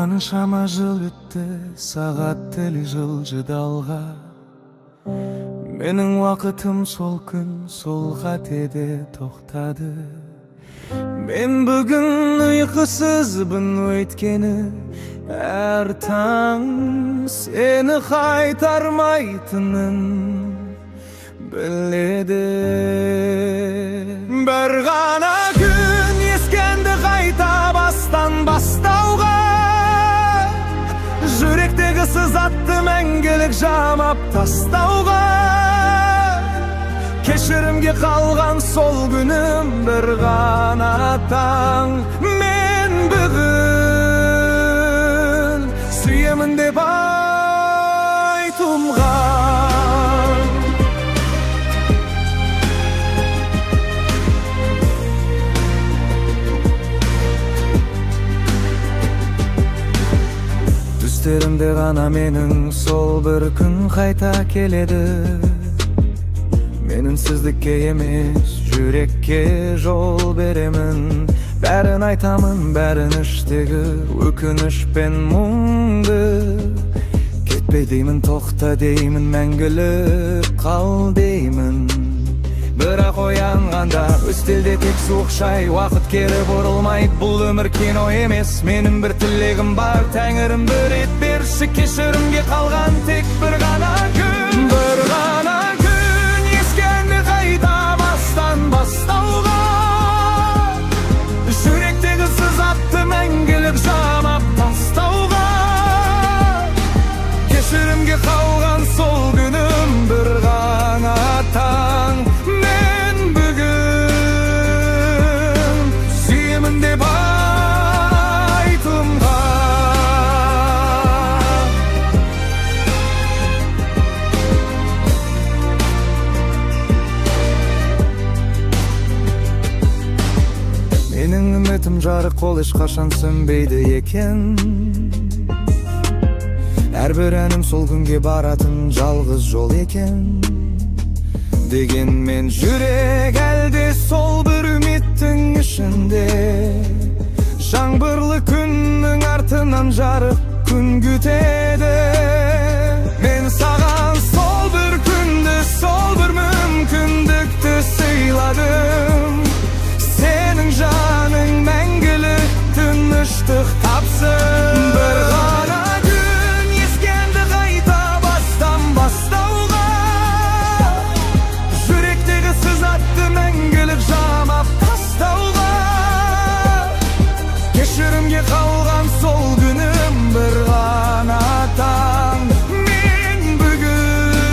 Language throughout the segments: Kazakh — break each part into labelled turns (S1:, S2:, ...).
S1: Қаншама жыл өтті, сағат тілі жылжыды алға. Менің уақытым сол күн, сол қатеде тоқтады. Мен бүгін ұйқысызбын, өйткені әр таң сені қайтармайтынын біледі. Бір ғана күн ескенді қайта бастан бастауға, жүректегі сызатты мәңгілік жамап тастауға. Кешірімге қалған сол күнім бір ғана таң. Мен бүгін сүйемін деп айтуымға. Түстерімде ғана менің сол бір күн қайта келеді. Мен үнсіздікке емес, жүрекке жол беремін. Бәрін айтамын, бәрін іштегі өкініш пен мұңды. Кетпе деймін, тоқта деймін, мәңгілік қал деймін. Бірақ оянғанда үстелде тек суық шай, уақыт кері бұрылмайды. Бұл өмір кино емес, менің бір тілегім бар. Тәңірім бір рет берші, кешірімге қалған тек бір ғана күн. Бір ғана күн ескенді қайта бастан бастауға, жүректегі сызатты мәңгілік жамап тастауға. Кешірімге қалған сол күнім бір ғана таң. Мен бүгін сүйемін деп айтуымға. Менің үмітім жарық, ол ешқашан сөнбейді екен. Әрбір әнім сол күнге баратын жалғыз жол екен. Дегенмен жүрек әлде сол бір үміттің ішінде. Жаңбырлы күннің артынан жарық күн күтеді. Мен саған сол бір күнді, сол бір мүмкіндікті сыйладым. Сенің жаның мәңгілік тыныштық тапсын. Бір ғана күн ескенді қайта бастан бастауға, жүректегі сызатты мәңгілік жамап тастауға. Кешірімге қалған сол күнім бір ғана таң. Мен бүгін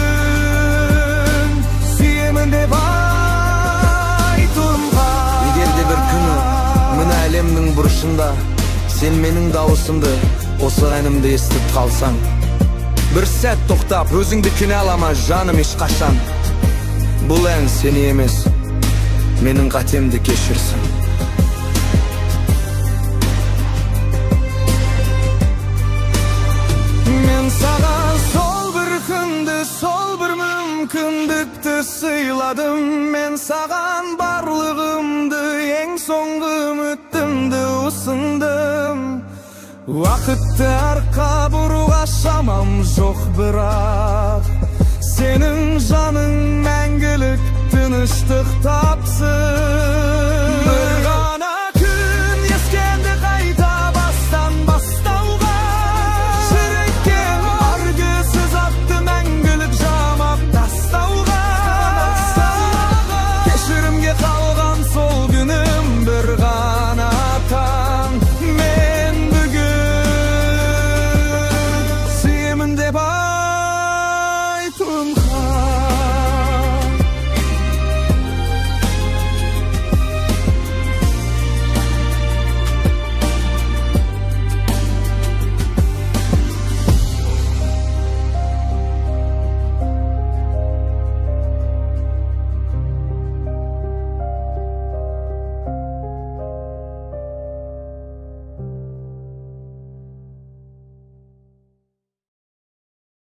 S1: сүйемін деп айтуымға. Егер де бір күні мына әлемнің бұрышында сен менің дауысымды, осы әнімді естіп қалсаң, бір сәт тоқтап өзіңді кінәлама жаным ешқашан. Бұл ән сені емес, менің қатемді кешірсін. Мен саған сол бір күнді, сол бір мүмкіндікті сыйладым. Мен саған барлығымды, ең соңғы үмітімді ұсындым. Уақытты арқа бұруға шамам жоқ, бірақ сенің жаның мәңгілік тыныштық тапсын.